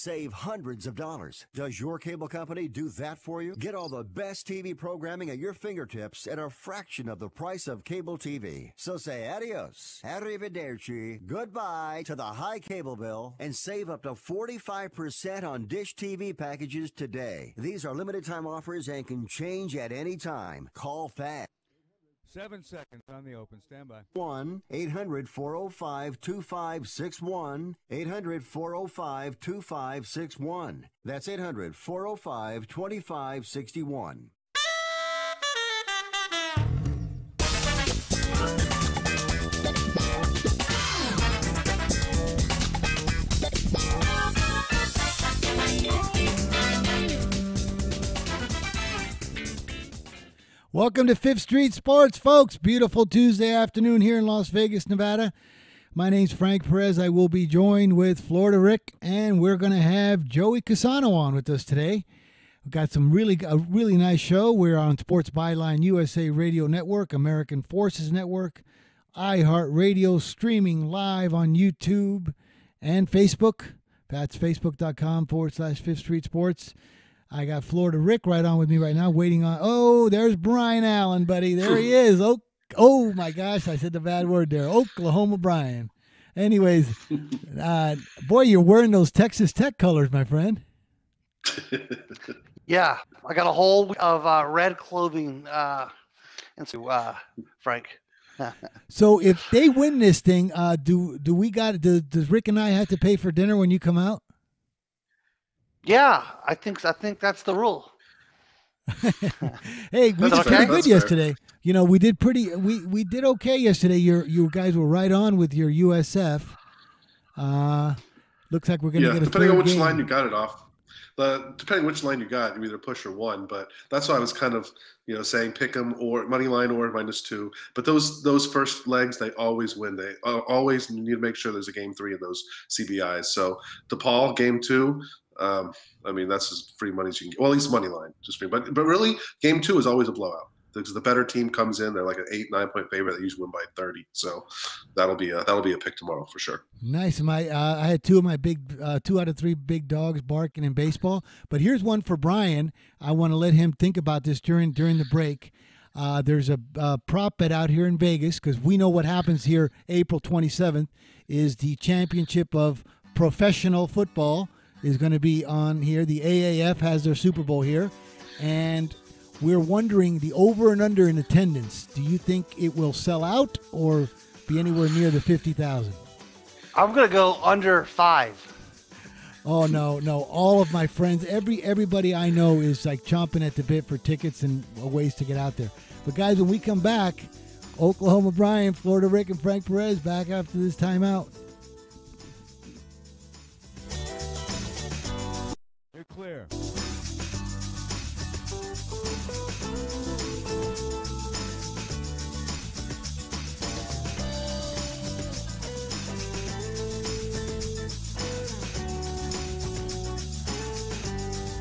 save hundreds of dollars. Does your cable company do that for you? Get all the best TV programming at your fingertips at a fraction of the price of cable TV. So say adios, arrivederci, goodbye to the high cable bill and save up to 45% on Dish TV packages today. These are limited time offers and can change at any time. Call fast. 7 seconds on the open. Stand by. 1-800-405-2561. 800-405-2561. That's 800-405-2561. Welcome to Fifth Street Sports, folks. Beautiful Tuesday afternoon here in Las Vegas, Nevada. My name's Frank Perez. I will be joined with Florida Rick, and we're going to have Joey Casano on with us today. We've got a really nice show. We're on Sports Byline USA Radio Network, American Forces Network, iHeartRadio, streaming live on YouTube and Facebook. That's facebook.com/Fifth Street Sports. I got Florida Rick right on with me right now, waiting on. Oh, there's Brian Allen, buddy. There he is. Oh my gosh, I said the bad word there. Oklahoma Brian. Anyways, boy, you're wearing those Texas Tech colors, my friend. Yeah, I got a whole of red clothing. And so, Frank. So if they win this thing, does Rick and I have to pay for dinner when you come out? Yeah, I think that's the rule. Hey, we did pretty good yesterday. You know, we did okay yesterday. You guys were right on with your USF. Looks like we're going to get a depending on which game. line you got it off. Depending which line you got, you either push or one. But that's why I was kind of saying pick 'em or money line or -2. But those first legs, they always win. They always need to make sure there's a game 3 in those CBIs. So DePaul game 2. That's as free money as you can get. Well, at least money line, just free. But really, game 2 is always a blowout because the better team comes in. They're like an 8-9 point favorite. They usually win by 30. So that'll be a pick tomorrow for sure. Nice. I had two out of three big dogs barking in baseball. But here's one for Brian. I want to let him think about this during the break. There's a prop bet out here in Vegas because we know what happens here. April 27th is the championship of professional football. Is going to be on here. The AAF has their Super Bowl here, and we're wondering the over and under in attendance. Do you think it will sell out or be anywhere near the 50,000? I'm going to go under 5. Oh no! All of my friends, everybody I know is like chomping at the bit for tickets and ways to get out there. But guys, when we come back, Oklahoma Brian, Florida Rick, and Frank Perez back after this timeout. You're clear.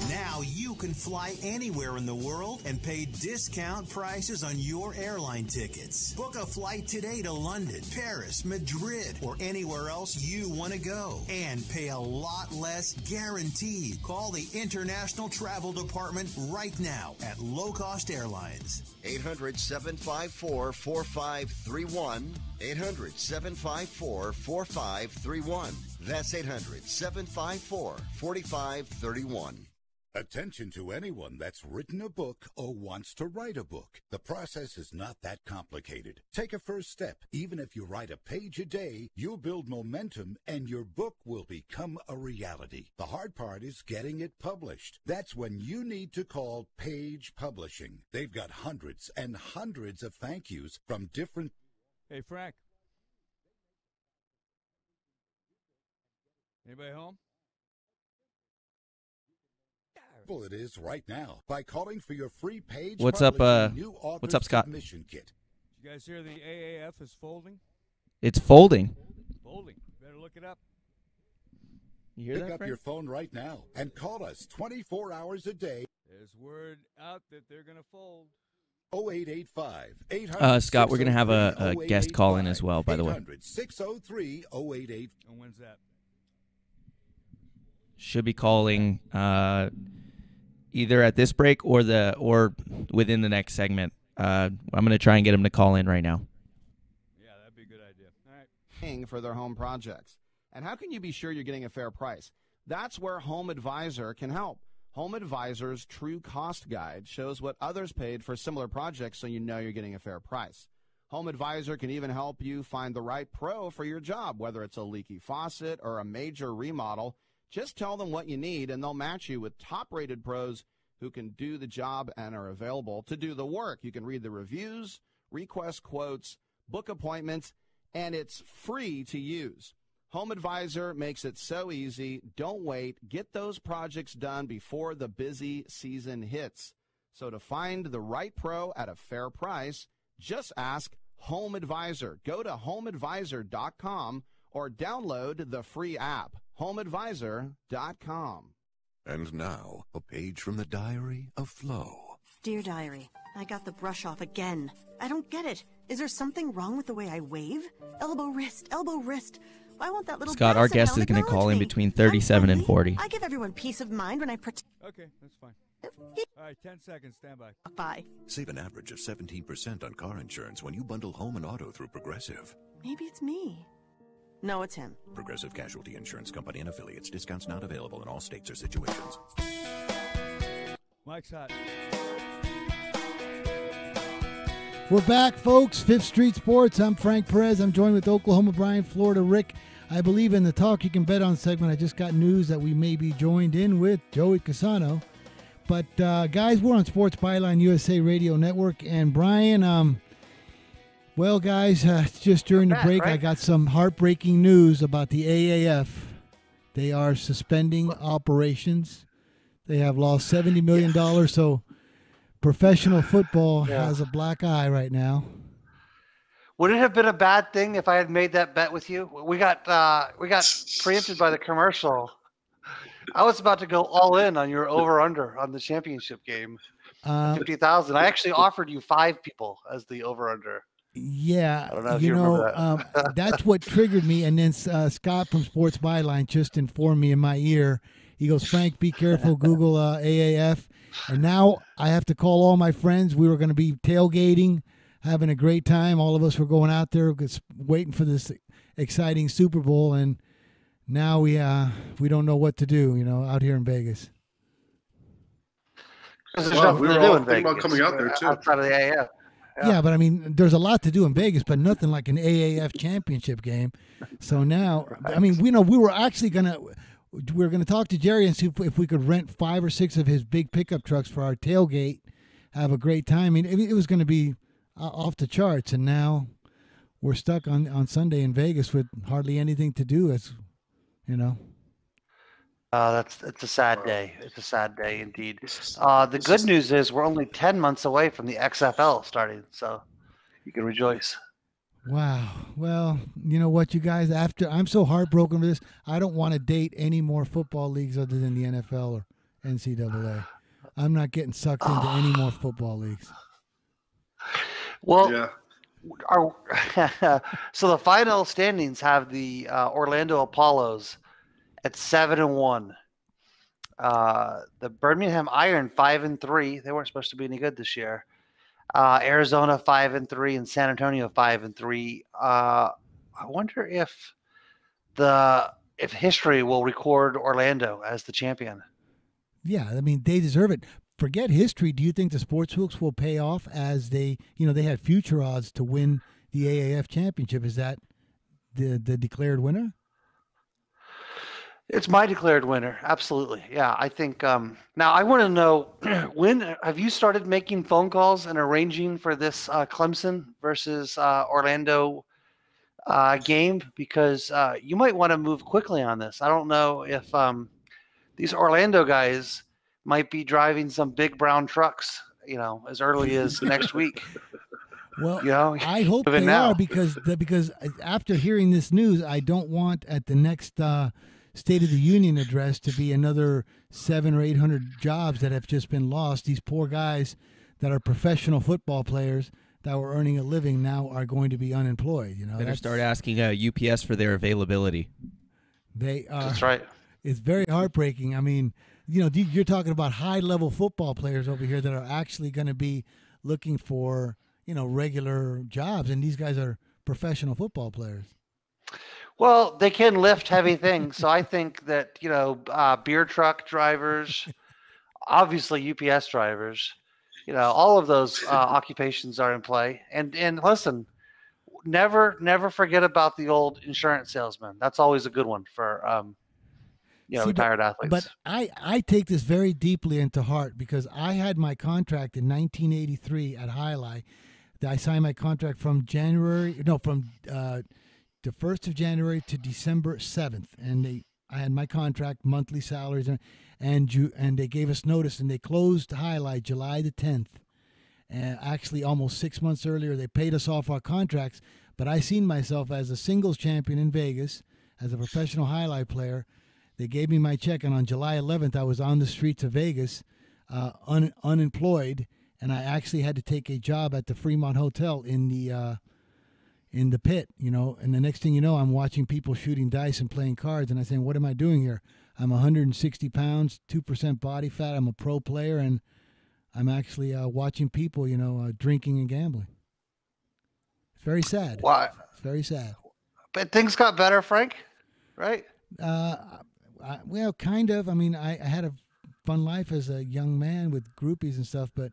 Now you can fly anywhere in the world and pay discount prices on your airline tickets. Book a flight today to London, Paris, Madrid, or anywhere else you want to go and pay a lot less guaranteed. Call the International Travel Department right now at Low Cost Airlines. 800-754-4531. 800-754-4531. That's 800-754-4531. Attention to anyone that's written a book or wants to write a book. The process is not that complicated. Take a first step. Even if you write a page a day, you'll build momentum and your book will become a reality. The hard part is getting it published. That's when you need to call Page Publishing. They've got hundreds and hundreds of thank yous from different... Hey, Frank. Anybody home? It is right now by calling for your free page. What's up, Scott? Kit. You guys hear the AAF is folding? It's folding. Folding. Better look it up. You hear Pick that, up Frank? your phone right now and call us 24 hours a day. There's word out that they're going to fold. 0885 Scott, we're going to have a guest call in as well, by the way. 603 0885. And when's that? should be calling either at this break or within the next segment. I'm going to try and get him to call in right now. Yeah, that'd be a good idea. All right. For their home projects. And how can you be sure you're getting a fair price? That's where Home Advisor can help. Home Advisor's True Cost Guide shows what others paid for similar projects so you know you're getting a fair price. Home Advisor can even help you find the right pro for your job, whether it's a leaky faucet or a major remodel. Just tell them what you need, and they'll match you with top-rated pros who can do the job and are available to do the work. You can read the reviews, request quotes, book appointments, and it's free to use. Home Advisor makes it so easy. Don't wait. Get those projects done before the busy season hits. So to find the right pro at a fair price, just ask Home Advisor. Go to homeadvisor.com or download the free app, homeadvisor.com. And now, a page from the diary of Flo. Dear Diary, I got the brush off again. I don't get it. Is there something wrong with the way I wave? Elbow, wrist, elbow, wrist. Why won't that little Scott, our basset guest hound is going to call in acknowledge me? between 37 and 40. I give everyone peace of mind when I Okay, that's fine. All right, 10 seconds. Stand by. Bye. Save an average of 17% on car insurance when you bundle home and auto through Progressive. Maybe it's me. No, it's him. Progressive Casualty Insurance Company and affiliates. Discounts not available in all states or situations. Mike's hot. We're back, folks. Fifth Street Sports. I'm Frank Perez. I'm joined with Oklahoma Brian, Florida Rick. I believe in the Talk You Can Bet On segment. I just got news that we may be joined in with Joey Casano. But, guys, we're on Sports Byline USA Radio Network. And, Brian, well, guys, just during the break, I got some heartbreaking news about the AAF. They are suspending operations. They have lost $70 million, so professional football has a black eye right now. Would it have been a bad thing if I had made that bet with you? We got preempted by the commercial. I was about to go all in on your over/under on the championship game, 50,000. I actually offered you 5 people as the over/under. Yeah, I don't know if you remember that. That's what triggered me. And then Scott from Sports Byline just informed me in my ear. He goes, Frank, be careful, Google AAF. And now I have to call all my friends. We were going to be tailgating, having a great time. All of us were going out there waiting for this exciting Super Bowl. And now we don't know what to do, out here in Vegas. We were all thinking about coming out there, too. Outside of the AAF. Yeah, but I mean, there's a lot to do in Vegas, but nothing like an AAF championship game. So now, I mean, we were actually we're gonna talk to Jerry and see if we could rent 5 or 6 of his big pickup trucks for our tailgate, have a great time. I mean, it was going to be off the charts, and now we're stuck on Sunday in Vegas with hardly anything to do. It's It's a sad day. It's a sad day indeed. The good news is we're only 10 months away from the XFL starting, so you can rejoice. Wow. Well, you know what, you guys, I'm so heartbroken with this, I don't want to date any more football leagues other than the NFL or NCAA. I'm not getting sucked into any more football leagues. Well, so the final standings have the Orlando Apollos at 7-1. The Birmingham Iron 5-3. They weren't supposed to be any good this year. Arizona 5-3 and San Antonio 5-3. I wonder if history will record Orlando as the champion. Yeah, I mean, they deserve it. Forget history. Do you think the sportsbooks will pay off as they had future odds to win the AAF championship? Is that the declared winner? It's my declared winner. Absolutely. Yeah, I think now I want to know when have you started making phone calls and arranging for this Clemson versus Orlando game? Because you might want to move quickly on this. I don't know if these Orlando guys might be driving some big brown trucks, as early as next week. Well, I hope they are because after hearing this news, I don't want at the next State of the Union address to be another 700 or 800 jobs that have just been lost. These poor guys that are professional football players that were earning a living now are going to be unemployed. Better start asking UPS for their availability. They are. That's right. It's very heartbreaking. I mean, you're talking about high-level football players over here that are actually going to be looking for, regular jobs, and these guys are professional football players. Well, they can lift heavy things, so I think that beer truck drivers, obviously UPS drivers, all of those occupations are in play. And listen, never forget about the old insurance salesman. That's always a good one for retired athletes. But I take this very deeply into heart because I had my contract in 1983 at Highlight. I signed my contract from the 1st of January to December 7th, and I had my contract, monthly salaries, and they gave us notice, and they closed Highlight July the 10th. And actually, almost 6 months earlier, they paid us off our contracts. But I seen myself as a singles champion in Vegas, as a professional Highlight player. They gave me my check, and on July 11th, I was on the streets of Vegas, unemployed, and I actually had to take a job at the Fremont Hotel in the pit, and the next thing you know, I'm watching people shooting dice and playing cards, and I'm saying, what am I doing here? I'm 160 pounds, 2% body fat. I'm a pro player, and I'm actually watching people, drinking and gambling. It's very sad. Why? It's very sad. But things got better, Frank, right? Well, kind of. I mean, I had a fun life as a young man with groupies and stuff, but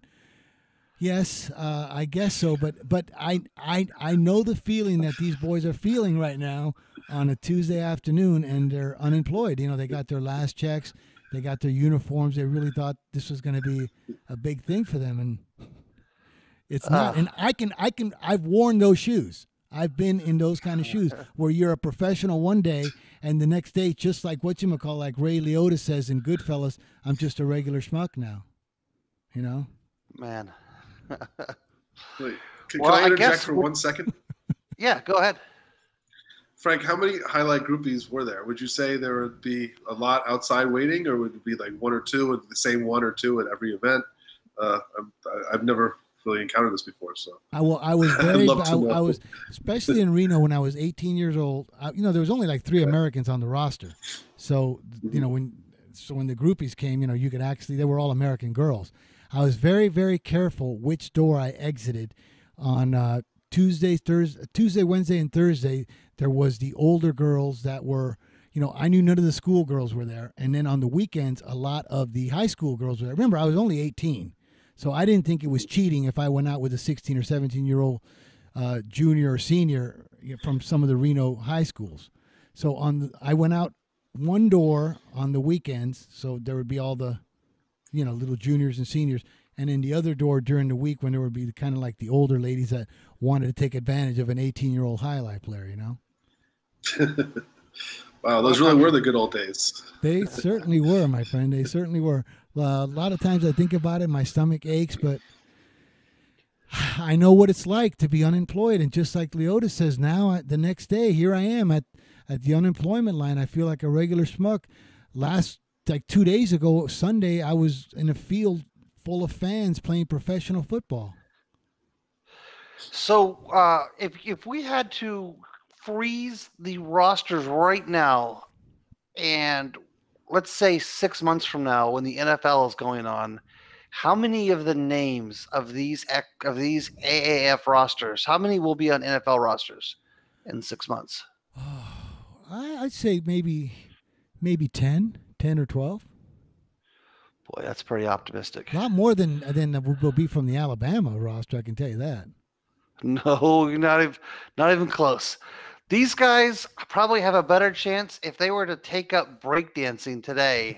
yes, I guess so. But I know the feeling that these boys are feeling right now on a Tuesday afternoon, and they're unemployed. They got their last checks, they got their uniforms. They really thought this was going to be a big thing for them, and it's not. And I've worn those shoes. I've been in those kind of shoes where you're a professional one day, and the next day, just like like Ray Liotta says in Goodfellas, I'm just a regular schmuck now. Man. Wait, can I interject for 1 second? Yeah, go ahead. Frank, how many Highlight groupies were there? Would you say there would be a lot outside waiting, or would it be like one or two, the same one or two at every event? I've never really encountered this before, so I was very, I was, especially in Reno when I was 18 years old. There was only like 3 Americans on the roster, so when the groupies came, you could actually, they were all American girls. I was very, very careful which door I exited. On Tuesday, Wednesday, and Thursday, there was the older girls that were, I knew none of the school girls were there. And then on the weekends, a lot of the high school girls were there. Remember, I was only 18, so I didn't think it was cheating if I went out with a 16 or 17-year-old junior or senior from some of the Reno high schools. So I went out one door on the weekends, so there would be all the little juniors and seniors, and then the other door during the week when there would be kind of like the older ladies that wanted to take advantage of an 18-year-old Highlight player, Wow, those really were the good old days. They certainly were, my friend. They certainly were. A lot of times I think about it, my stomach aches, but I know what it's like to be unemployed. And just like Liotta says now, the next day, here I am at the unemployment line. I feel like a regular schmuck. Like 2 days ago, Sunday, I was in a field full of fans playing professional football. So if we had to freeze the rosters right now, and let's say 6 months from now when the NFL is going on, how many of the names of these AAF rosters, how many will be on NFL rosters in 6 months? I'd say maybe 10 or 12. Boy, that's pretty optimistic. A lot more than will be from the Alabama roster, I can tell you that. No, you're not even close. These guys probably have a better chance if they were to take up breakdancing today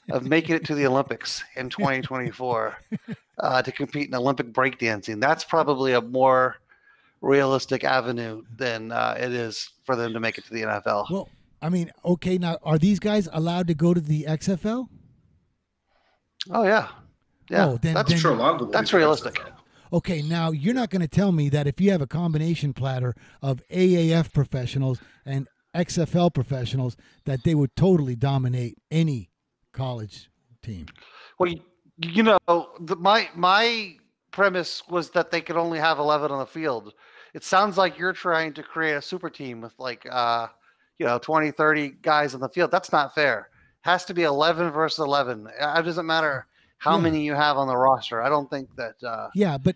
of making it to the Olympics in 2024 to compete in Olympic breakdancing. That's probably a more realistic avenue than it is for them to make it to the NFL. Well, I mean, okay, now are these guys allowed to go to the XFL? Oh yeah, yeah. Oh, I'm sure a lot of them. That's realistic. Okay, now you're not going to tell me that if you have a combination platter of AAF professionals and XFL professionals that they would totally dominate any college team. Well, my premise was that they could only have 11 on the field. It sounds like you're trying to create a super team with 20, 30 guys on the field. That's not fair. Has to be 11 versus 11. It doesn't matter how many you have on the roster. I don't think that. Yeah, but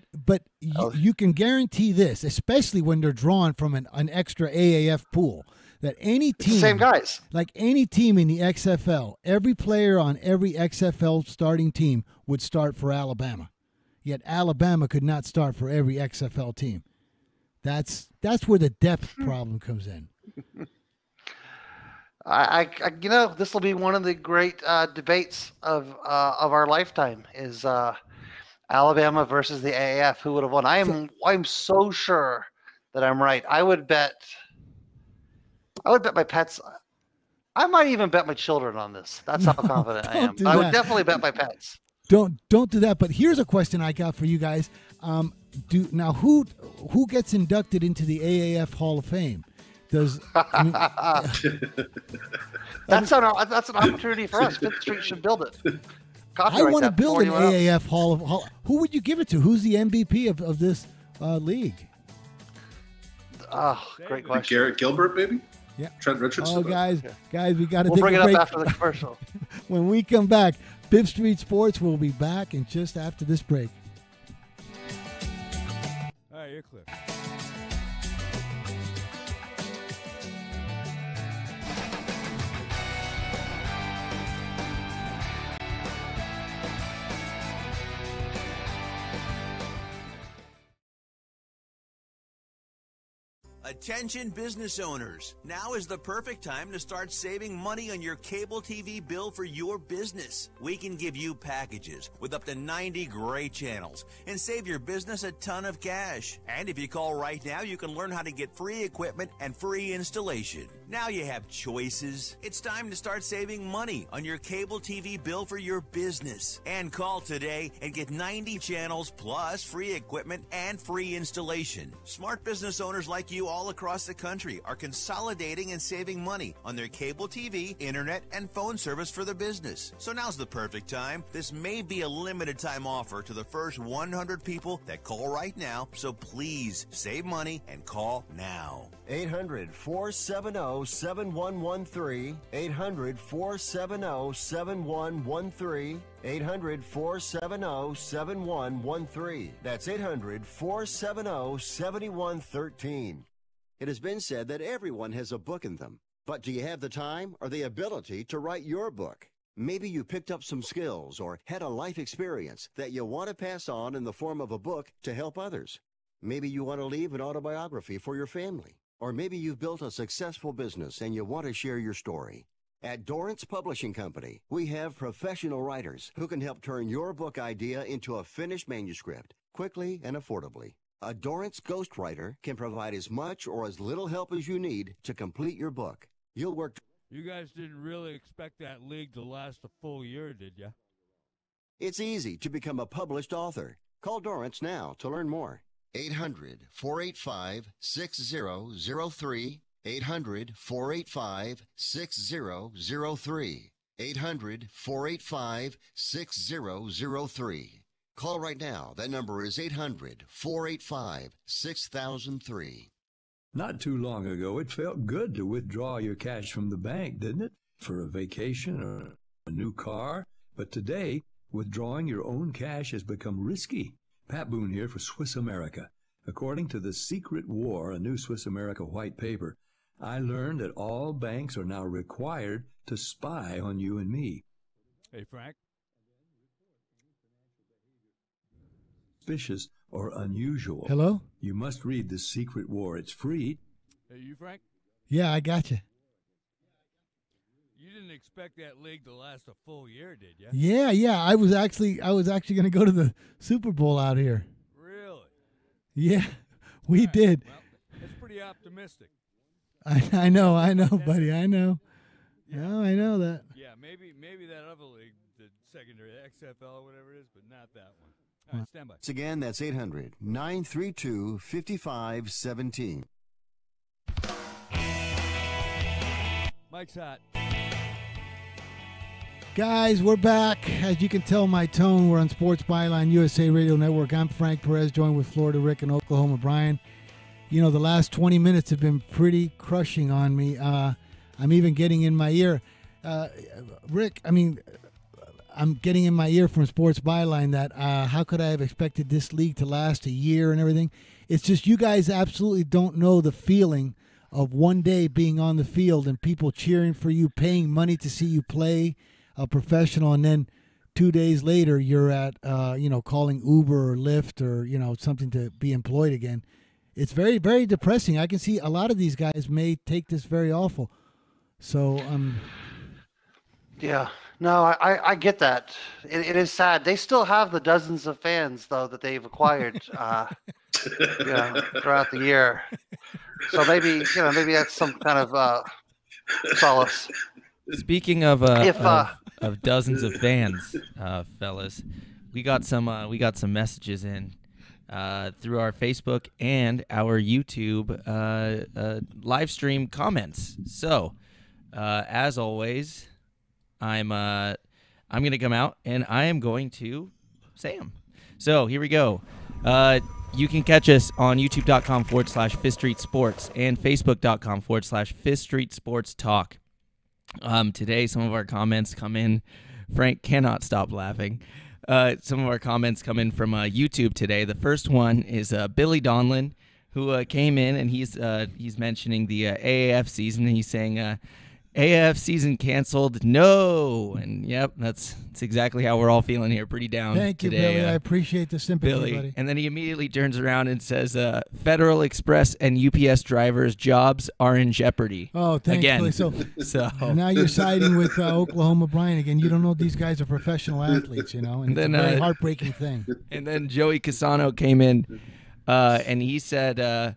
you can guarantee this, especially when they're drawn from an extra AAF pool, that any team, same guys, like any team in the XFL, every player on every XFL starting team would start for Alabama. Yet Alabama could not start for every XFL team. That's where the depth problem comes in. I this will be one of the great debates of our lifetime is Alabama versus the AAF. Who would have won? I'm so sure that I'm right. I would bet my pets. I might even bet my children on this. That's how confident I am. I would definitely bet my pets. Don't do that. But here's a question I got for you guys. Who gets inducted into the AAF Hall of Fame? That's an opportunity for us. Fifth Street should build it. I want to build an AAF Hall. Who would you give it to? Who's the MVP of this league? Oh, great question. Garrett Gilbert, maybe? Yeah. Trent Richardson. Oh, guys, we got to take a break. We'll bring it up after the commercial. When we come back, Fifth Street Sports will be back in just after this break. All right, you're clear. Attention business owners, now is the perfect time to start saving money on your cable TV bill for your business. We can give you packages with up to 90 great channels and save your business a ton of cash. And if you call right now, you can learn how to get free equipment and free installation. Now you have choices. It's time to start saving money on your cable TV bill for your business. And call today and get 90 channels plus free equipment and free installation. Smart business owners like you all across the country are consolidating and saving money on their cable TV, internet, and phone service for their business. So now's the perfect time. This may be a limited time offer to the first 100 people that call right now. So please save money and call now. 800-470-7113. 800-470-7113. 800-470-7113. That's 800-470-7113. It has been said that everyone has a book in them. But do you have the time or the ability to write your book? Maybe you picked up some skills or had a life experience that you want to pass on in the form of a book to help others. Maybe you want to leave an autobiography for your family. Or maybe you've built a successful business and you want to share your story. At Dorrance Publishing Company, we have professional writers who can help turn your book idea into a finished manuscript quickly and affordably. A Dorrance ghostwriter can provide as much or as little help as you need to complete your book. You'll work. You guys didn't really expect that league to last a full year, did you? It's easy to become a published author. Call Dorrance now to learn more. 800-485-6003. 800-485-6003. 800-485-6003. Call right now. That number is 800-485-6003. Not too long ago, it felt good to withdraw your cash from the bank, didn't it? For a vacation or a new car. But today, withdrawing your own cash has become risky. Pat Boone here for Swiss America. According to The Secret War, a new Swiss America white paper, I learned that all banks are now required to spy on you and me. Hey, Frank. Suspicious or unusual. Hello? You must read The Secret War. It's free. Hey, you, Frank? Yeah, I got you. You didn't expect that league to last a full year, did you? Yeah. I was actually going to go to the Super Bowl out here. Really? Yeah, we did. Well, that's pretty optimistic. I know, buddy. I know. Yeah. No, I know that. Yeah, maybe that other league, the secondary, XFL, whatever it is, but not that one. All right, stand by. Once again, that's 800-932-5517. Mike's hot. Guys, we're back. As you can tell my tone, we're on Sports Byline USA Radio Network. I'm Frank Perez, joined with Florida Rick and Oklahoma Brian. You know, the last 20 minutes have been pretty crushing on me. I'm even getting in my ear. Rick, I mean, I'm getting in my ear from Sports Byline that how could I have expected this league to last a year and everything? It's just you guys absolutely don't know the feeling of one day being on the field and people cheering for you, paying money to see you play a professional, and then 2 days later you're at calling Uber or Lyft or something to be employed again. It's very, very depressing. I can see a lot of these guys may take this very awful. So Yeah, no, I get that. It is sad. They still have the dozens of fans though that they've acquired, throughout the year. So maybe that's some kind of solace. Speaking of dozens of fans, fellas, we got some messages in through our Facebook and our YouTube live stream comments. So, as always, I'm going to come out and I am going to say them. So here we go. You can catch us on youtube.com/Fifth Street Sports and facebook.com/Fifth Street Sports Talk. Today, some of our comments come in. Frank cannot stop laughing. Some of our comments come in from YouTube today. The first one is Billy Donlin, who came in and he's mentioning the AAF season. And he's saying AAF season canceled. No, and yep, that's exactly how we're all feeling here. Pretty down. Thank you, today, Billy. I appreciate the sympathy, Billy. buddy. And then he immediately turns around and says, Federal Express and UPS drivers' jobs are in jeopardy. Oh, thanks, again. Billy. So now you're siding with Oklahoma Brian again. You don't know these guys are professional athletes, and And it's then, a very heartbreaking thing. And then Joey Casano came in, and he said,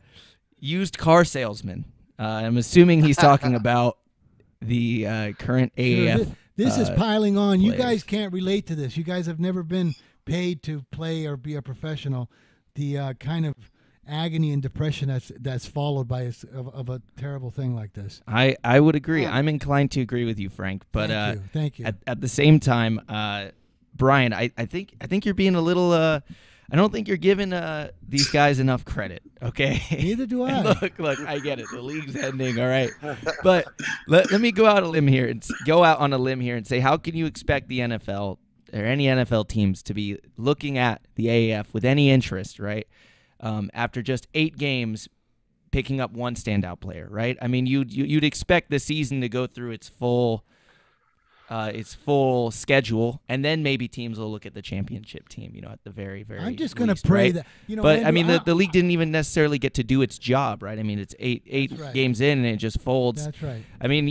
used car salesman. I'm assuming he's talking about the current AAF. Sure, this is piling on. players. You guys can't relate to this. You guys have never been paid to play or be a professional. The kind of agony and depression that's followed by of a terrible thing like this. I would agree. I'm inclined to agree with you, Frank. But Thank you. At the same time, Brian, I think you're being a little. I don't think you're giving these guys enough credit. Okay. Neither do I. Look, I get it. The league's ending, all right. But let me go out on a limb here and say, how can you expect the NFL or any NFL teams to be looking at the AAF with any interest, right? After just 8 games, picking up one standout player, right? I mean, you'd expect the season to go through its full schedule, and then maybe teams will look at the championship team, at the very, very I'm just going to least, pray right? that, But, Andrew, I mean, the league didn't even necessarily get to do its job, right? I mean, it's eight right. games in, and it just folds. That's right. I mean,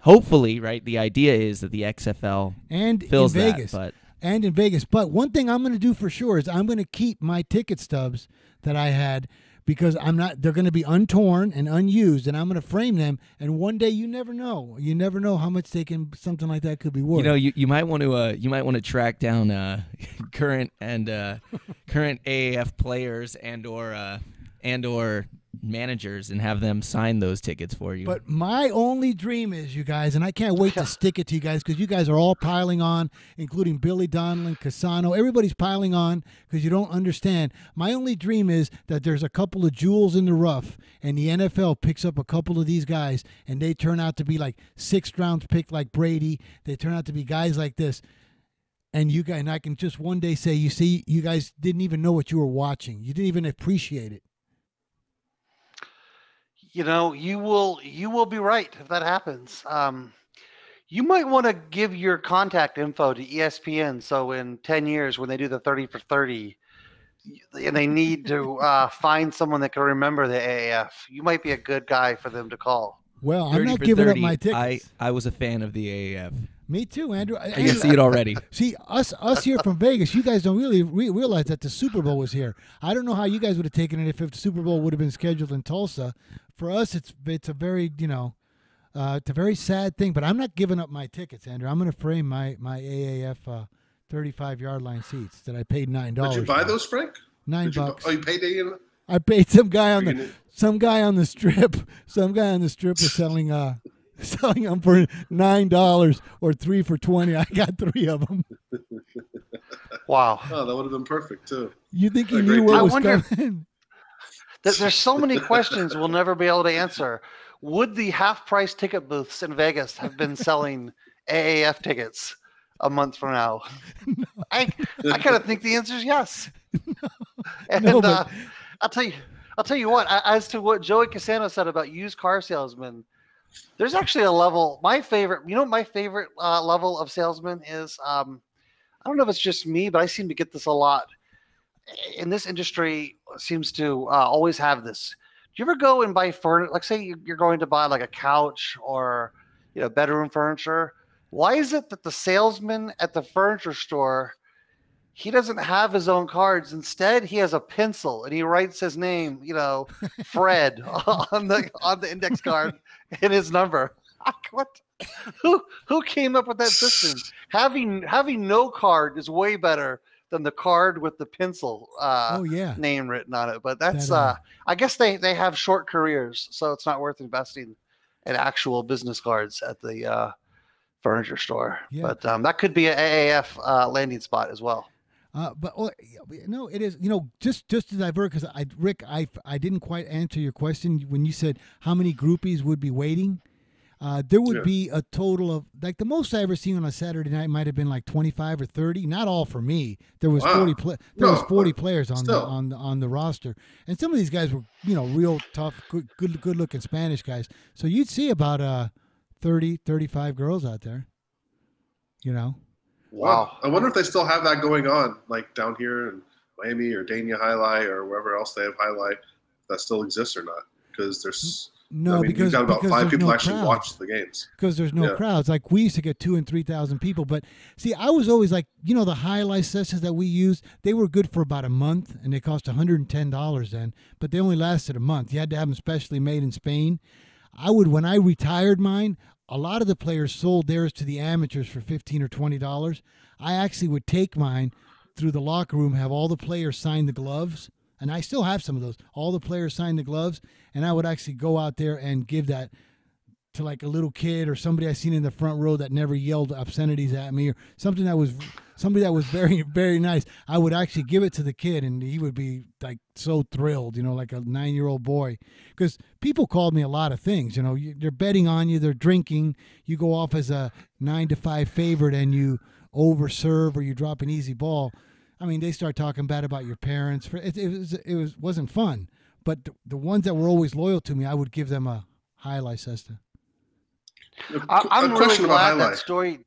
hopefully, right, the idea is that the XFL and fills in Vegas. that, And in Vegas. But one thing I'm going to do for sure is I'm going to keep my ticket stubs that I had, because they're going to be untorn and unused, and I'm going to frame them. And one day, you never know how much something like that could be worth. You might want to track down current AAF players and or managers and have them sign those tickets for you. But my only dream is, you guys, and I can't wait to stick it to you guys, because you guys are all piling on, including Billy Donlin, Casano. Everybody's piling on because you don't understand. My only dream is that there's a couple of jewels in the rough, and the NFL picks up a couple of these guys, and they turn out to be like 6th round pick like Brady. They turn out to be guys like this. And I can just one day say, you see, you guys didn't even know what you were watching. You didn't even appreciate it. You will be right if that happens. You might want to give your contact info to ESPN, so in 10 years when they do the 30 for 30 and they need to find someone that can remember the AAF, you might be a good guy for them to call. Well, I'm not giving up my tickets. I was a fan of the AAF. Me too, Andrew. I can see it already. See, us here from Vegas, you guys don't really realize that the Super Bowl was here. I don't know how you guys would have taken it if the Super Bowl would have been scheduled in Tulsa. For us, it's a very, it's a very sad thing. But I'm not giving up my tickets, Andrew. I'm going to frame my AAF 35-yard line seats that I paid $9. Did you buy those, Frank? $9. You paid $8? I paid some guy on the strip. Some guy on the strip was selling them for $9 or 3 for $20. I got 3 of them. Wow. Oh, that would have been perfect too. You think you knew what was coming? There's so many questions we'll never be able to answer. would the half-price ticket booths in Vegas have been selling AAF tickets a month from now? No. I kind of think the answer is yes. And but... I'll tell you what. As to what Joey Casano said about used car salesmen, there's actually a level. My favorite level of salesman is. I don't know if it's just me, but I seem to get this a lot. In this industry, seems to always have this. Do you ever go and buy furniture? Like, say you're going to buy like a couch or bedroom furniture. Why is it that the salesman at the furniture store, he doesn't have his own cards? Instead, he has a pencil and he writes his name, Fred, on the index card and his number. What? Who came up with that system? Having no card is way better than the card with the pencil name written on it. But that's I guess they have short careers, so it's not worth investing in actual business cards at the furniture store. Yeah. But that could be an AAF landing spot as well. But no, it is. Just to divert, because Rick, I didn't quite answer your question when you said how many groupies would be waiting. There would be a total of, like, the most I ever seen on a Saturday night might have been like 25 or 30. Not all for me. There was 40 players on the roster, and some of these guys were real tough, good looking Spanish guys. So you'd see about 30, 35 girls out there. Wow. I wonder if they still have that going on, like down here in Miami or Dania Highlight or wherever else they have Highlight. If that still exists or not, because there's. No, because you've got about 5 people actually crowds. watch the games. Because there's no crowds. Like, we used to get 2,000 and 3,000 people. But see, I was always like, the highlight sessions that we used, they were good for about a month, and they cost $110 then. But they only lasted a month. You had to have them specially made in Spain. When I retired mine, a lot of the players sold theirs to the amateurs for $15 or $20. I actually would take mine through the locker room, have all the players sign the gloves. And I still have some of those. All the players signed the gloves, and I would actually go out there and give that to like a little kid or somebody I seen in the front row that never yelled obscenities at me, or somebody that was very, very nice. I would actually give it to the kid, and he would be like so thrilled, like a 9-year-old boy. Because people called me a lot of things. They're betting on you, they're drinking. You go off as a 9-5 favorite, and you overserve or you drop an easy ball. I mean, they start talking bad about your parents. It wasn't fun. But the ones that were always loyal to me, I would give them a highlight system. I'm really glad that story.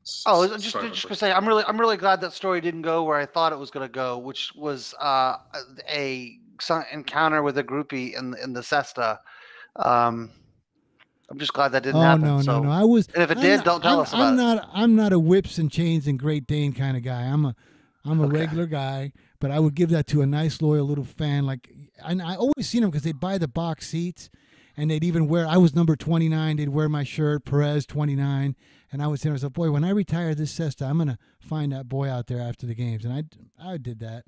Just to say, I'm really glad that story didn't go where I thought it was going to go, which was a encounter with a groupie in the Cesta. I'm just glad that didn't happen. No. And if it did, don't tell us about it. I'm not a whips and chains and Great Dane kind of guy. I'm a regular guy, but I would give that to a nice, loyal little fan. And I always seen them because they'd buy the box seats, and they'd even wear. I was number 29. They'd wear my shirt, Perez 29, and I would say to myself, "Boy, when I retire this Cesta, I'm gonna find that boy out there after the games." And I did that.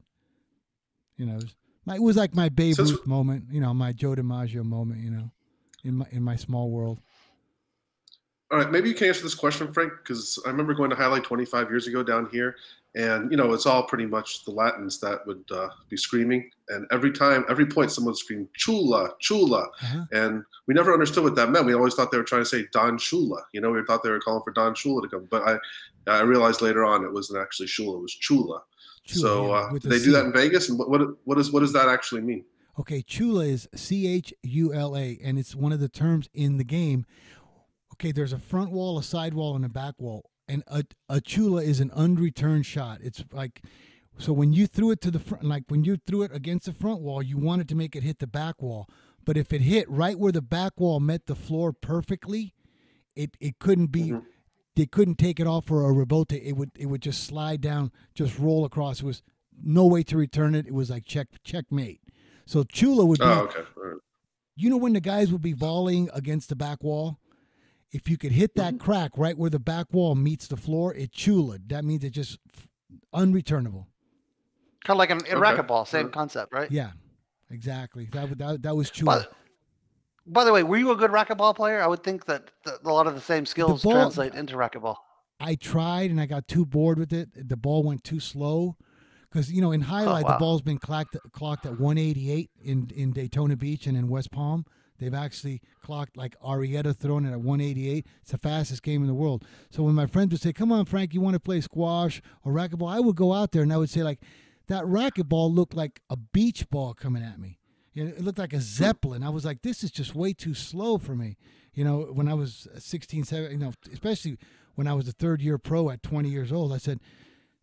It was like my Babe Ruth moment. My Joe DiMaggio moment. In my small world. All right, maybe you can answer this question, Frank, because I remember going to Highlight 25 years ago down here, and it's all pretty much the Latins that would be screaming, and every point, someone would scream "Chula, Chula," and we never understood what that meant. We always thought they were trying to say Don Shula. We thought they were calling for Don Shula to come, but I realized later on it wasn't actually Shula; it was Chula. So they do that in Vegas, and what does that actually mean? Okay, Chula is Chula, and it's one of the terms in the game. Okay, there's a front wall, a side wall, and a back wall. And a Chula is an unreturned shot. It's like, so when you threw it to the front, like when you threw it against the front wall, you wanted to make it hit the back wall. But if it hit right where the back wall met the floor perfectly, it couldn't be, they couldn't take it off for a rebote. It would just slide down, just roll across. It was no way to return it. It was like checkmate. So Chula would be, okay. Right. When the guys would be volleying against the back wall, if you could hit that crack right where the back wall meets the floor, it Chula. That means it's just unreturnable. Kind of like in racquetball, same concept, right? Yeah, exactly. That was Chula. By the way, were you a good racquetball player? I would think that a lot of the same skills translate into racquetball. I tried, and I got too bored with it. The ball went too slow. Because, in highlight, the ball's been clocked at 188 in Daytona Beach and in West Palm. They've actually clocked, like, Arrieta throwing it at 188. It's the fastest game in the world. So when my friends would say, come on, Frank, you want to play squash or racquetball? I would go out there and I would say, like, that racquetball looked like a beach ball coming at me. It looked like a Zeppelin. I was like, this is just way too slow for me. When I was 16, 17, especially when I was a third-year pro at 20 years old, I said,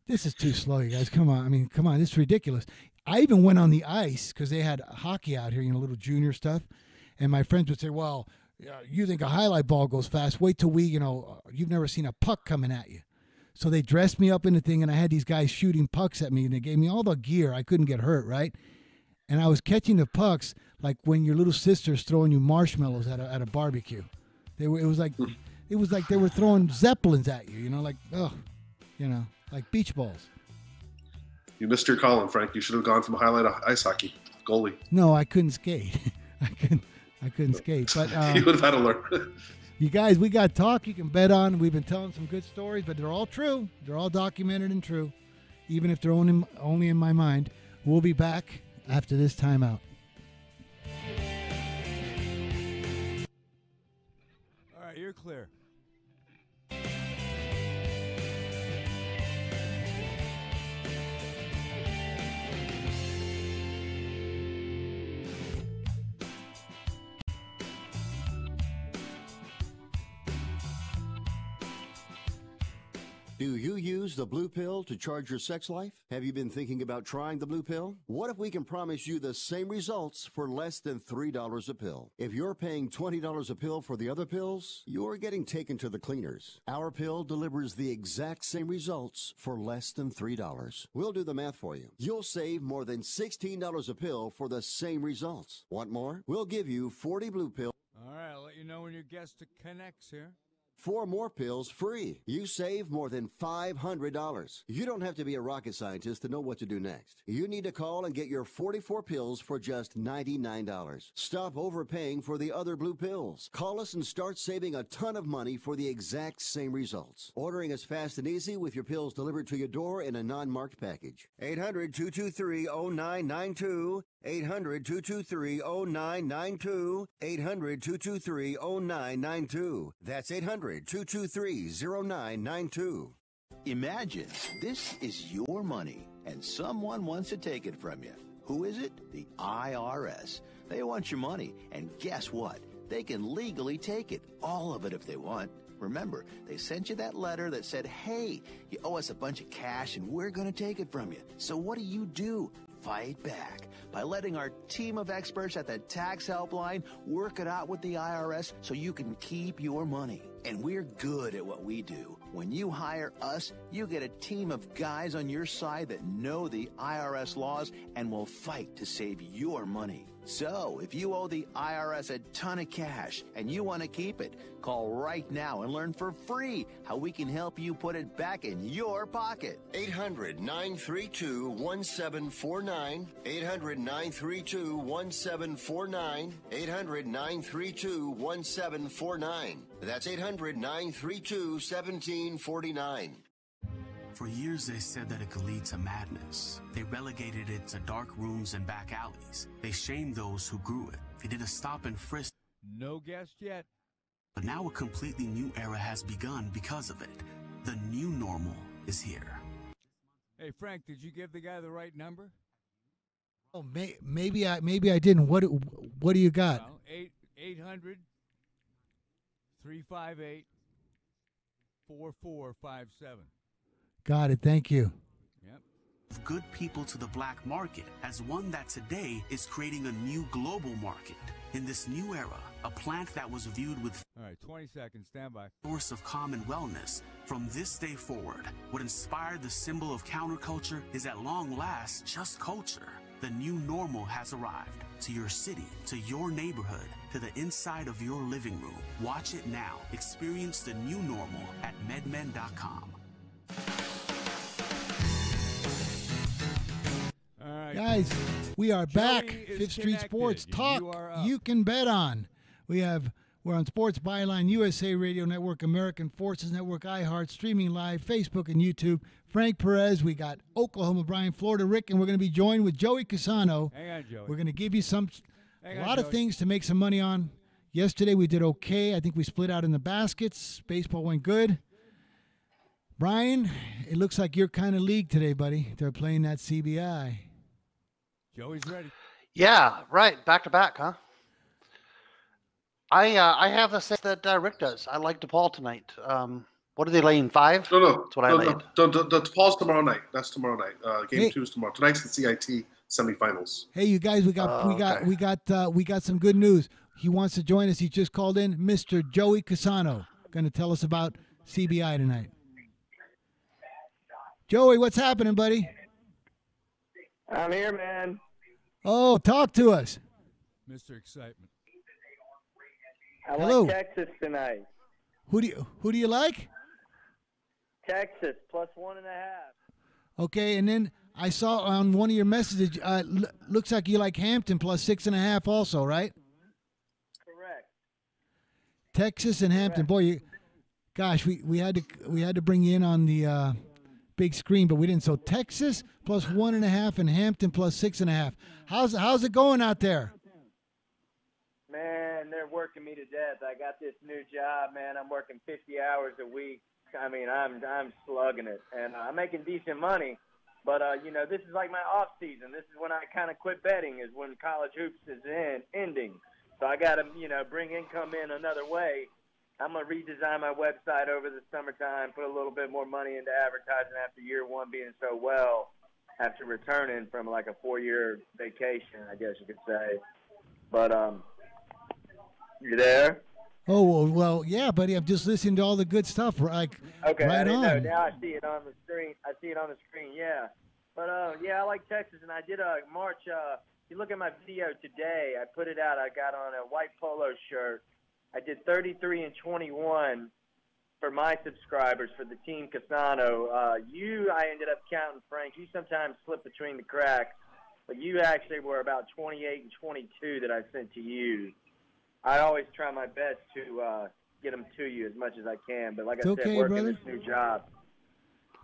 this is too slow, you guys. Come on. This is ridiculous. I even went on the ice because they had hockey out here, little junior stuff. And my friends would say, well, you think a highlight ball goes fast. Wait till you've never seen a puck coming at you. So they dressed me up in the thing, and I had these guys shooting pucks at me, and they gave me all the gear. I couldn't get hurt, right? And I was catching the pucks like when your little sister's throwing you marshmallows at a barbecue. It was like they were throwing Zeppelins at you, like beach balls. You missed your calling, Frank. You should have gone from highlight to ice hockey goalie. No, I couldn't skate. I couldn't skate, but you would have had to learn. You guys, we got talk you can bet on. We've been telling some good stories, but they're all true. They're all documented and true, even if they're only in my mind. We'll be back after this timeout. All right, you're clear. Do you use the blue pill to charge your sex life? Have you been thinking about trying the blue pill? What if we can promise you the same results for less than $3 a pill? If you're paying $20 a pill for the other pills, you're getting taken to the cleaners. Our pill delivers the exact same results for less than $3. We'll do the math for you. You'll save more than $16 a pill for the same results. Want more? We'll give you 40 blue pills. All right, I'll let you know when your guest connects here. 4 more pills free. You save more than $500. You don't have to be a rocket scientist to know what to do next. You need to call and get your 44 pills for just $99. Stop overpaying for the other blue pills. Call us and start saving a ton of money for the exact same results. Ordering is fast and easy with your pills delivered to your door in a non-marked package. 800-223-0992. 800-223-0992. 800-223-0992. That's 800-223-0992. Imagine this is your money and someone wants to take it from you. Who is it? The IRS. They want your money, and guess what? They can legally take it, all of it if they want. Remember, they sent you that letter that said, hey, you owe us a bunch of cash and we're going to take it from you. So what do? Fight back by letting our team of experts at the tax helpline work it out with the IRS so you can keep your money. And we're good at what we do. When you hire us, you get a team of guys on your side that know the IRS laws and will fight to save your money. So, if you owe the IRS a ton of cash and you want to keep it, call right now and learn for free how we can help you put it back in your pocket. 800-932-1749. 800-932-1749. 800-932-1749. That's 800-932-1749. For years, they said that it could lead to madness. They relegated it to dark rooms and back alleys. They shamed those who grew it. They did a stop and frisk. No guest yet. But now a completely new era has begun because of it. The new normal is here. Hey, Frank, did you give the guy the right number? Oh, maybe I didn't. What do you got? Well, 800-358-4457. Got it. Thank you. Yep. Good people to the black market as one that today is creating a new global market. In this new era, a plant that was viewed with all right, 20 seconds, stand by. Source of common wellness. From this day forward, what inspired the symbol of counterculture is at long last just culture. The new normal has arrived to your city, to your neighborhood, to the inside of your living room. Watch it now. Experience the new normal at medmen.com. All right. Guys, we are back. Joey is Fifth Street connected. Sports Talk. You are up. You can bet on. We have We're on Sports Byline, USA Radio Network, American Forces Network, iHeart, streaming live, Facebook and YouTube. Frank Perez, we got Oklahoma Brian, Florida Rick, and we're going to be joined with Joey Casano. Hang on, Joey. We're going to give you Hang a on, lot of Joey. things to make some money on. Yesterday we did okay. I think we split out in the baskets. Baseball went good. Brian, it looks like you're kind of league today, buddy. They're playing that CBI. Joey's ready. Yeah, right. Back to back, huh? I have the same that Rick does. I like DePaul tonight. What are they laying, 5? No. That's what I laid. DePaul's tomorrow night. That's tomorrow night. Game Hey. 2 is tomorrow. Tonight's the CIT semifinals. Hey, you guys, we got some good news. He wants to join us. He just called in, Mr. Joey Casano, going to tell us about CBI tonight. Joey, what's happening, buddy? I'm here, man. Oh, talk to us. Mr. Excitement. I Hello. like Texas tonight. Who do you like? Texas +1.5. Okay, and then I saw on one of your messages, looks like you like Hampton +6.5 also, right? Correct. Texas and Hampton. Boy, we had to bring you in on the big screen, but we didn't. So Texas +1.5 and Hampton +6.5. How's it going out there? Man, they're working me to death. I got this new job, man. I'm working 50 hours a week. I mean, I'm slugging it, and I'm making decent money. But this is like my off season. This is when I kind of quit betting. Is when college hoops is ending. So I got to bring income in another way. I'm gonna redesign my website over the summertime. Put a little bit more money into advertising after year one being so well. After returning from like a 4-year vacation, I guess you could say. But you there? Oh, well, yeah, buddy. I'm just listening to all the good stuff. Like, Okay, right I didn't on. know. Now I see it on the screen. Yeah. But I like Texas, and I did a March. If you look at my video today, I put it out. I got on a white polo shirt. I did 33 and 21 for my subscribers for the Team Casano. I ended up counting, Frank. You sometimes slip between the cracks, but you actually were about 28 and 22 that I sent to you. I always try my best to get them to you as much as I can. But like I said, working brother. this new job,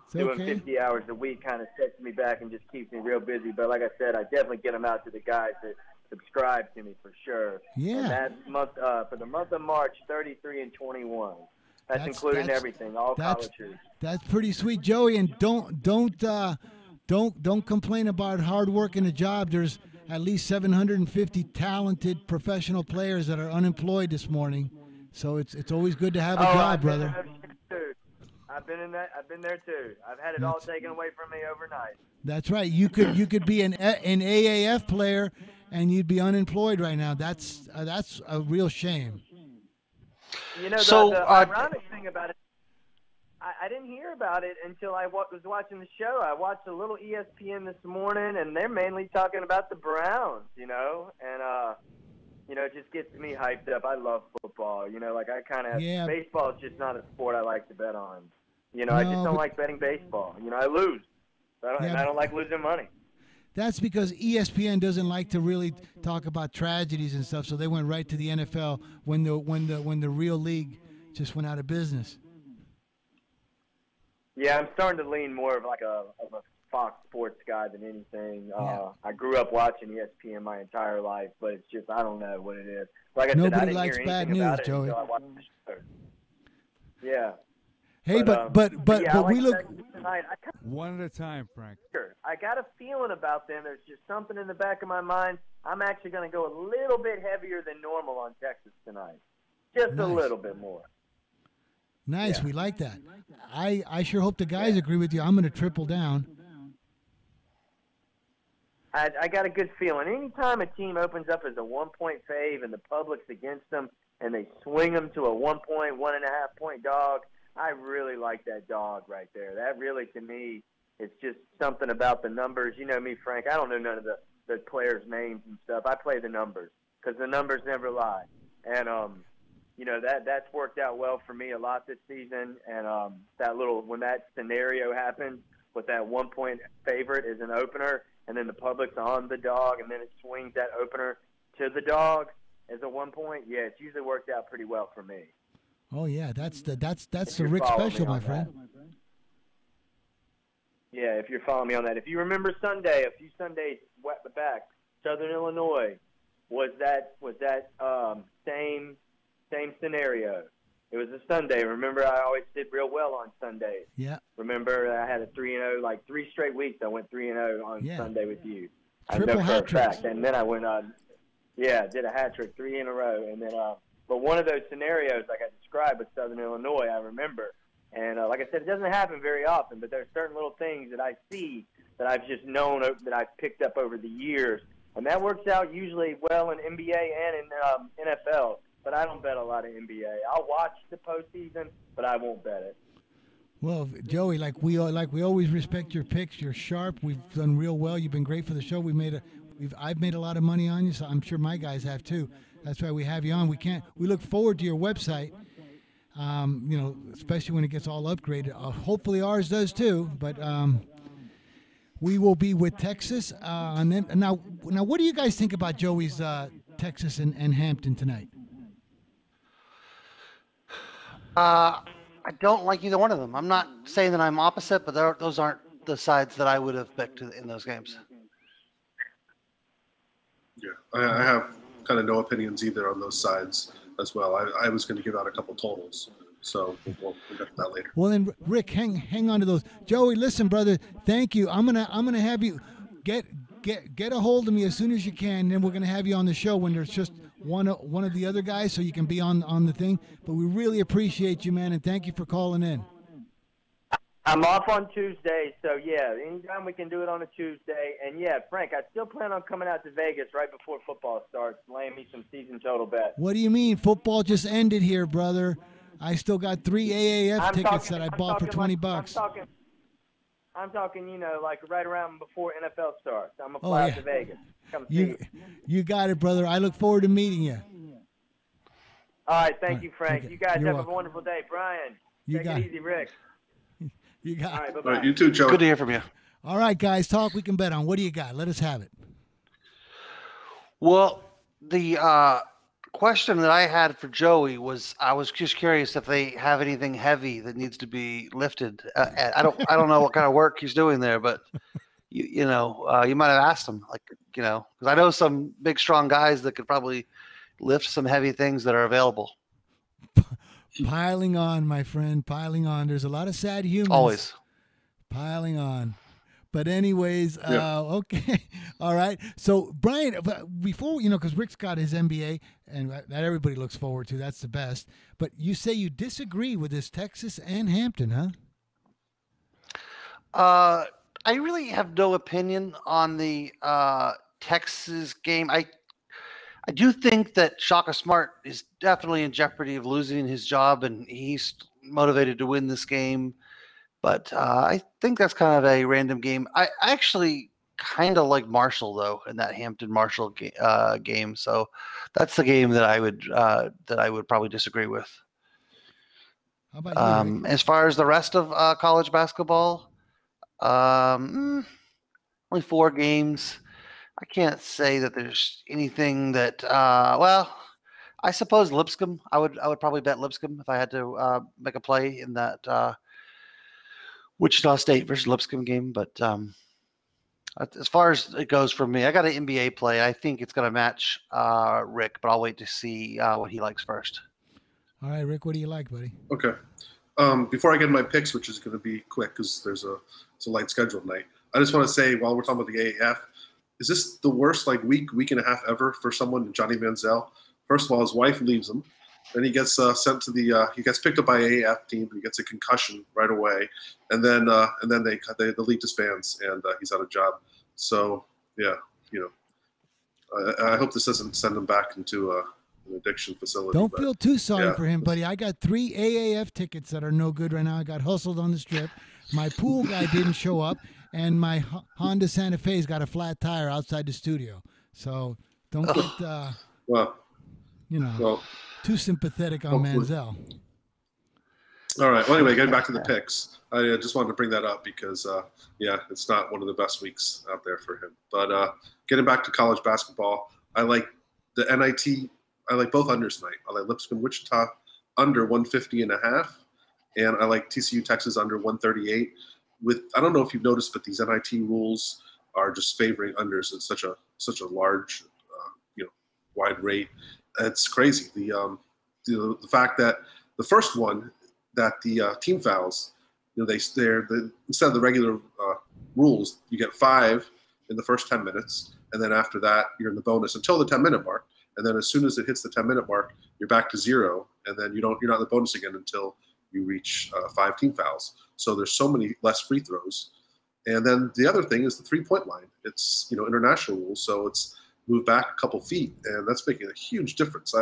It's doing okay. 50 hours a week kind of sets me back and just keeps me real busy. But like I said, I definitely get them out to the guys that subscribe to me for sure. Yeah. And that month, for the month of March, 33 and 21. That's including everything, all college hoops. That's pretty sweet, Joey. And don't complain about hard work in a job. There's at least 750 talented professional players that are unemployed this morning. So it's always good to have a job, brother. I've been there too. I've had it all taken away from me overnight. That's right. You could be an AAF player and you'd be unemployed right now. That's a real shame. You know, the ironic thing about it, I didn't hear about it until I was watching the show. I watched a little ESPN this morning, and they're mainly talking about the Browns, and it just gets me hyped up. I love football, baseball is just not a sport I like to bet on. I just don't like betting baseball. I lose. And I don't like losing money. That's because ESPN doesn't like to really talk about tragedies and stuff, so they went right to the NFL when the real league just went out of business. Yeah, I'm starting to lean more of a Fox Sports guy than anything. I grew up watching ESPN my entire life, but it's just I don't know what it is. Like I said, I Nobody didn't likes hear bad anything news, about it Joey. until I watched the show. Yeah. Hey, but we look. Tonight, One at a time, Frank. I got a feeling about them. There's just something in the back of my mind. I'm actually going to go a little bit heavier than normal on Texas tonight. Just a little bit more. Nice, Yeah. we like that. I sure hope the guys agree with you. I'm going to triple down. I got a good feeling. Anytime a team opens up as a 1-point fave and the public's against them and they swing them to a 1.5-point dog, I really like that dog right there. That really, to me, it's just something about the numbers. You know me, Frank. I don't know none of the players' names and stuff. I play the numbers because the numbers never lie. And, that's worked out well for me a lot this season. And when that scenario happens with that 1-point favorite as an opener, and then the public's on the dog, and then it swings that opener to the dog, as a 1 point, yeah, it's usually worked out pretty well for me. Oh yeah, that's the If Rick you're following special, me my on friend. that. Yeah, if you're following me on that. If you remember Sunday, a few Sundays back, Southern Illinois was that same scenario. It was a Sunday. Remember, I always did real well on Sundays. Yeah. Remember, I had a 3-0, like 3 straight weeks. I went 3-0 on Yeah. Sunday with you. Triple I know hat for a fact. tricks. And then I went on. Yeah, did a hat trick, 3 in a row, and then. But one of those scenarios, like I described with Southern Illinois, I remember. And like I said, it doesn't happen very often, but there are certain little things that I see that I've just known, that I've picked up over the years. And that works out usually well in NBA and in NFL. But I don't bet a lot of NBA. I'll watch the postseason, but I won't bet it. Well, Joey, like we always respect your picks. You're sharp. We've done real well. You've been great for the show. I've made a lot of money on you, so I'm sure my guys have too. That's why we have you on. We look forward to your website. Especially when it gets all upgraded. Hopefully ours does too. But we will be with Texas. And then now, what do you guys think about Joey's Texas and Hampton tonight? I don't like either one of them. I'm not saying that I'm opposite, but those aren't the sides that I would have picked in those games. Yeah, I have kind of no opinions either on those sides as well. I was going to give out a couple totals, so we'll get to that later. Well, then, Rick, hang on to those. Joey, listen, brother, thank you. I'm gonna have you get a hold of me as soon as you can. And then we're gonna have you on the show when there's just one of the other guys, so you can be on the thing. But we really appreciate you, man, and thank you for calling in. I'm off on Tuesday, so yeah, anytime we can do it on a Tuesday. And yeah, Frank, I still plan on coming out to Vegas right before football starts, laying me some season total bets. What do you mean? Football just ended here, brother. I still got 3 AAF tickets that I bought for $20. I'm talking, like right around before NFL starts. I'm going to fly out to Vegas. Come see you got it, brother. I look forward to meeting you. All right, thank you, Frank. Okay. You guys You're have welcome. a wonderful day. Brian, You take got it it. easy, Rick. You got All right, it. bye-bye. All right, you too, Joe. Good to hear from you. All right, guys, talk we can bet on. What do you got? Let us have it. Well, the question that I had for Joey was, I was just curious if they have anything heavy that needs to be lifted. I don't know what kind of work he's doing there, but you might have asked him, because I know some big, strong guys that could probably lift some heavy things that are available. Piling on, my friend, piling on. There's a lot of sad humans. Always. Piling on. But anyways, okay. All right. So, Brian, before, because Rick's got his MBA, and that everybody looks forward to. That's the best. But you say you disagree with this Texas and Hampton, huh? I really have no opinion on the Texas game. I do think that Shaka Smart is definitely in jeopardy of losing his job, and he's motivated to win this game. But I think that's kind of a random game. I actually kind of like Marshall, though, in that Hampton-Marshall game. So that's the game that I would probably disagree with. How about you, Rick? As far as the rest of college basketball, only 4 games. I can't say that there's anything that. I suppose Lipscomb. I would probably bet Lipscomb if I had to make a play in that Wichita State versus Lipscomb game. But as far as it goes for me, I got an NBA play. I think it's going to match Rick, but I'll wait to see what he likes first. All right, Rick, what do you like, buddy? Okay. Before I get my picks, which is going to be quick because it's a light schedule tonight, I just want to say while we're talking about the AAF, is this the worst week and a half ever for someone, Johnny Manziel? First of all, his wife leaves him. Then he gets sent to he gets picked up by AAF team, but he gets a concussion right away. And then the league disbands and he's out of job. So yeah, I hope this doesn't send him back into an addiction facility. Don't feel too sorry yeah. for him, buddy. I got 3 AAF tickets that are no good right now. I got hustled on the strip. My pool guy didn't show up, and my Honda Santa Fe's got a flat tire outside the studio. So don't get too sympathetic on Manziel. All right. Well, anyway, getting back to the picks, I just wanted to bring that up because, it's not one of the best weeks out there for him. But getting back to college basketball, I like the NIT. I like both unders tonight. I like Lipscomb Wichita under 150.5, and I like TCU Texas under 138. I don't know if you've noticed, but these NIT rules are just favoring unders at such a large, wide rate. It's crazy. The fact that the first one, that the team fouls, instead of the regular rules, you get 5 in the first 10 minutes, and then after that you're in the bonus until the 10-minute mark, and then as soon as it hits the 10-minute mark, you're back to 0, and then you're not in the bonus again until you reach 5 team fouls. So there's so many less free throws. And then the other thing is the 3-point line. It's international rules, so it's moved back a couple feet, and that's making a huge difference.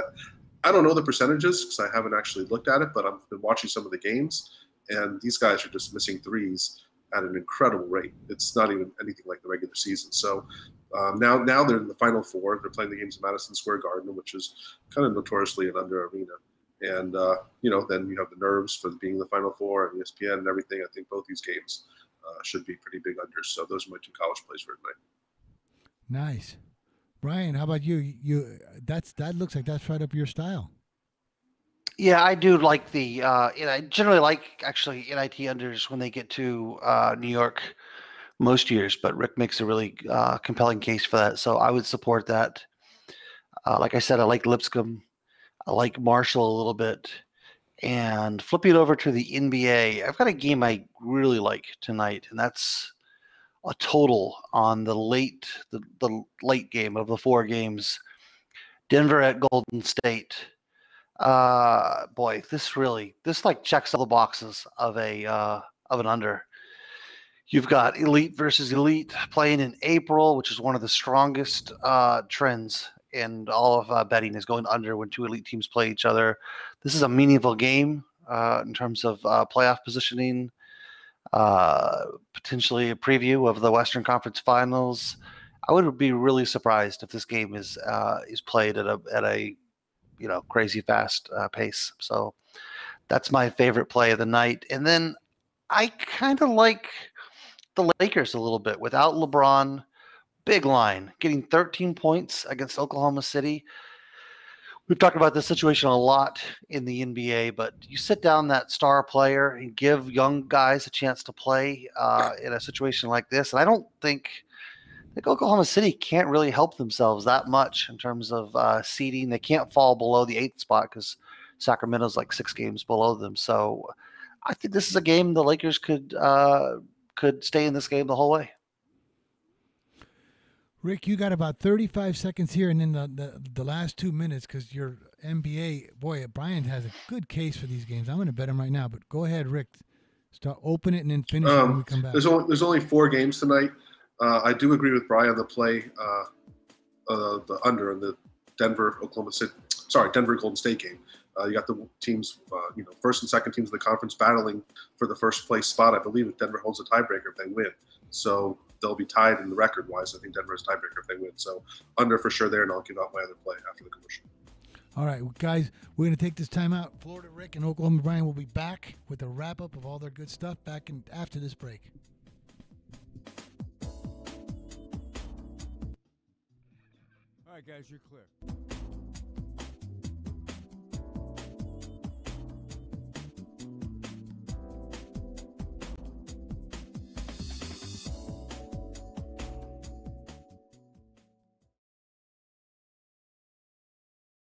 I don't know the percentages because I haven't actually looked at it, but I've been watching some of the games, and these guys are just missing threes at an incredible rate. It's not even anything like the regular season. So now they're in the Final Four. They're playing the games at Madison Square Garden, which is kind of notoriously an under arena. And, then you have the nerves for being in the Final Four and ESPN and everything. I think both these games should be pretty big unders. So those are my 2 college plays for tonight. Nice. Brian, how about you? That looks like that's right up your style. Yeah, I do like I generally like actually NIT unders when they get to New York most years, but Rick makes a really compelling case for that. So I would support that. Like I said, I like Lipscomb. I like Marshall a little bit. And flipping over to the NBA, I've got a game I really like tonight, and that's a total on the late game of the 4 games. Denver at Golden State. Boy, this checks all the boxes of an under. You've got elite versus elite playing in April, which is one of the strongest trends in all of betting, is going under when 2 elite teams play each other. This is a meaningful game in terms of playoff positioning, potentially a preview of the Western Conference Finals. I would be really surprised if this game is played at a crazy fast pace. So that's my favorite play of the night. And then I kind of like the Lakers a little bit without LeBron. Big line, getting 13 points against Oklahoma City. We've talked about this situation a lot in the NBA, but you sit down that star player and give young guys a chance to play in a situation like this. And I think Oklahoma City can't really help themselves that much in terms of seeding. They can't fall below the 8th spot because Sacramento's like 6 games below them. So I think this is a game the Lakers could stay in this game the whole way. Rick, you got about 35 seconds here, and then the last 2 minutes, because your NBA, boy, Brian has a good case for these games. I'm going to bet him right now, but go ahead, Rick. Start, open it, and then finish it when we come back. There's only 4 games tonight. I do agree with Brian on the play, the under in the Denver Golden State game. You got the teams, first and second teams of the conference battling for the first place spot. I believe if Denver holds a tiebreaker if they win. So they'll be tied in the record-wise. I think Denver has a tiebreaker if they win. So under for sure there, and I'll give out my other play after the commercial. All right, guys, we're going to take this time out. Florida Rick and Oklahoma Brian will be back with a wrap-up of all their good stuff after this break. All right, guys, you're clear.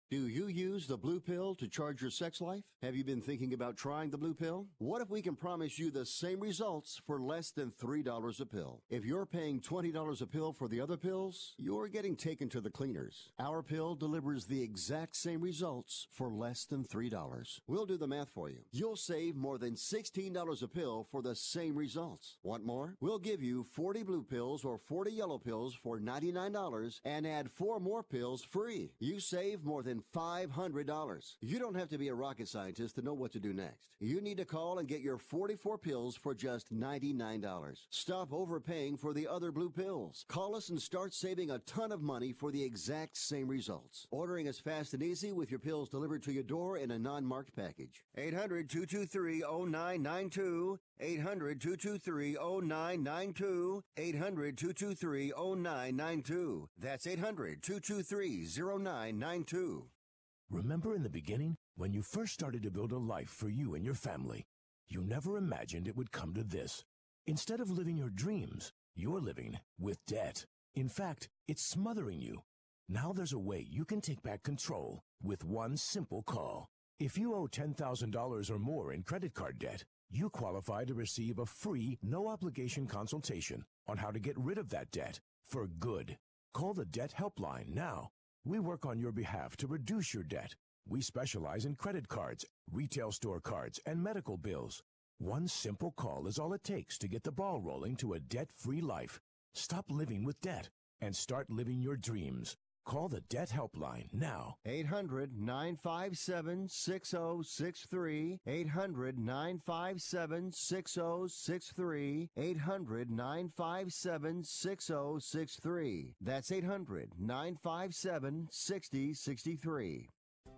Do you use the blue pill to charge your sex life? Have you been thinking about trying the blue pill? What if we can promise you the same results for less than $3 a pill? If you're paying $20 a pill for the other pills, you're getting taken to the cleaners. Our pill delivers the exact same results for less than $3. We'll do the math for you. You'll save more than $16 a pill for the same results. Want more? We'll give you 40 blue pills or 40 yellow pills for $99 and add 4 more pills free. You save more than $500. You don't have to be a rocket scientist to know what to do next. You need to call and get your 44 pills for just $99. Stop overpaying for the other blue pills. Call us and start saving a ton of money for the exact same results. Ordering is fast and easy with your pills delivered to your door in a non-marked package. 800-223-0992. 800-223-0992. 800-223-0992. That's 800-223-0992. Remember in the beginning, when you first started to build a life for you and your family, you never imagined it would come to this. Instead of living your dreams, you're living with debt. In fact, it's smothering you. Now there's a way you can take back control with one simple call. If you owe $10,000 or more in credit card debt, you qualify to receive a free, no-obligation consultation on how to get rid of that debt for good. Call the Debt Helpline now. We work on your behalf to reduce your debt. We specialize in credit cards, retail store cards, and medical bills. One simple call is all it takes to get the ball rolling to a debt-free life. Stop living with debt and start living your dreams. Call the Debt Helpline now. 800-957-6063. 800-957-6063. 800-957-6063. That's 800-957-6063.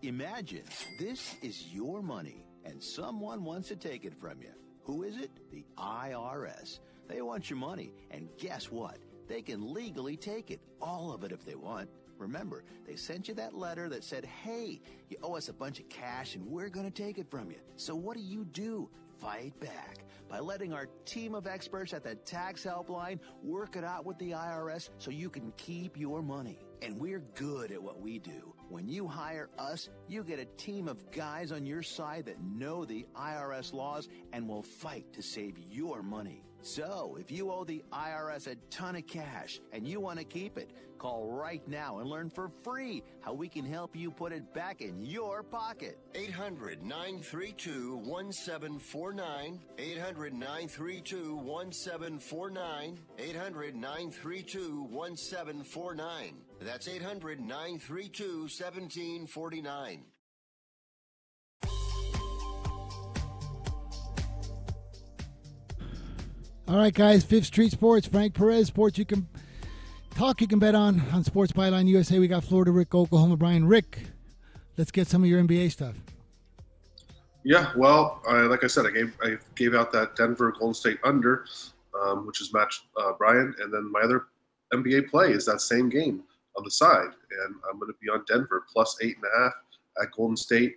Imagine this is your money and someone wants to take it from you. Who is it? The IRS. They want your money, and guess what? They can legally take it, all of it if they want. Remember, they sent you that letter that said, hey, you owe us a bunch of cash and we're going to take it from you. So what do? Fight back by letting our team of experts at the Tax Helpline work it out with the IRS so you can keep your money. And we're good at what we do. When you hire us, you get a team of guys on your side that know the IRS laws and will fight to save your money. So, if you owe the IRS a ton of cash and you want to keep it, call right now and learn for free how we can help you put it back in your pocket. 800-932-1749. 800-932-1749. 800-932-1749. That's 800-932-1749. All right, guys. Fifth Street Sports, Frank Perez. Sports you can bet on Sports Byline USA. We got Florida Rick, Oklahoma Brian. Rick, let's get some of your NBA stuff. Yeah, well, like I said, I gave out that Denver Golden State under, which is matched Brian, and then my other NBA play is that same game on the side, and I'm going to be on Denver plus 8.5 at Golden State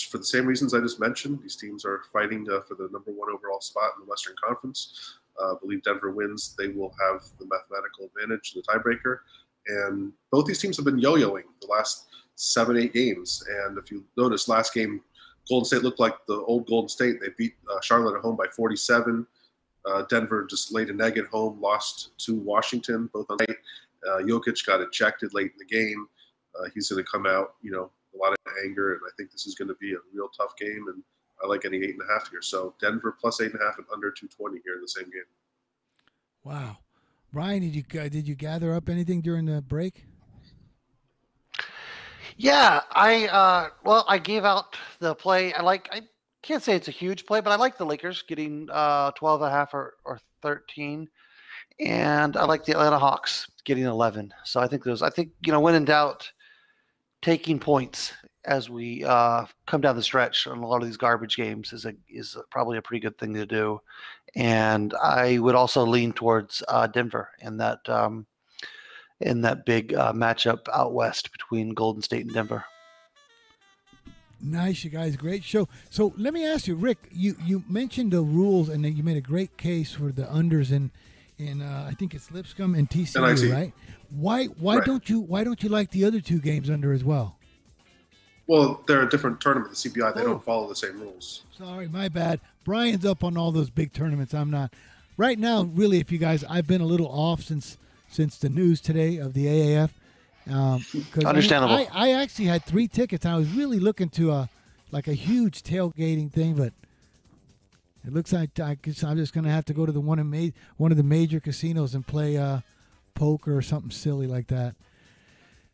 for the same reasons I just mentioned. These teams are fighting for the number one overall spot in the Western Conference. I believe Denver wins. They will have the mathematical advantage, the tiebreaker. And both these teams have been yo-yoing the last 7-8 games. And if you notice, last game, Golden State looked like the old Golden State. They beat Charlotte at home by 47. Denver just laid an egg at home, lost to Washington, both on night. Jokic got ejected late in the game. He's going to come out, a lot of anger, and I think this is going to be a real tough game, and I like getting 8.5 here. So Denver plus 8.5 and under 220 here in the same game. Wow. Brian, did you gather up anything during the break? Yeah, I gave out the play. I can't say it's a huge play, but I like the Lakers getting 12.5 or 13. And I like the Atlanta Hawks getting 11. So I think when in doubt, taking points as we come down the stretch on a lot of these garbage games is probably a pretty good thing to do. And I would also lean towards Denver in that big matchup out west between Golden State and Denver. Nice, you guys. Great show. So let me ask you, Rick, you mentioned the rules, and then you made a great case for the unders in I think it's Lipscomb and TCU, right? Why don't you like the other two games under as well? Well, they're a different tournament. The CBI, they don't follow the same rules. Sorry, my bad. Brian's up on all those big tournaments. I'm not. Right now, really, if you guys, I've been a little off since the news today of the AAF. Understandable. I actually had 3 tickets. I was really looking to a huge tailgating thing, but it looks like I'm just going to have to go to one of the major casinos and play poker or something silly like that.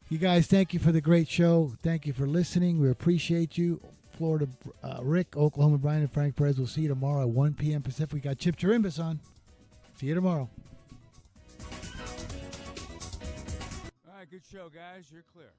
You guys, thank you for the great show. Thank you for listening. We appreciate you. Florida Rick, Oklahoma Brian, and Frank Perez. We'll see you tomorrow at 1 p.m. Pacific. We got Chip Chirimbus on. See you tomorrow. All right, good show, guys. You're clear.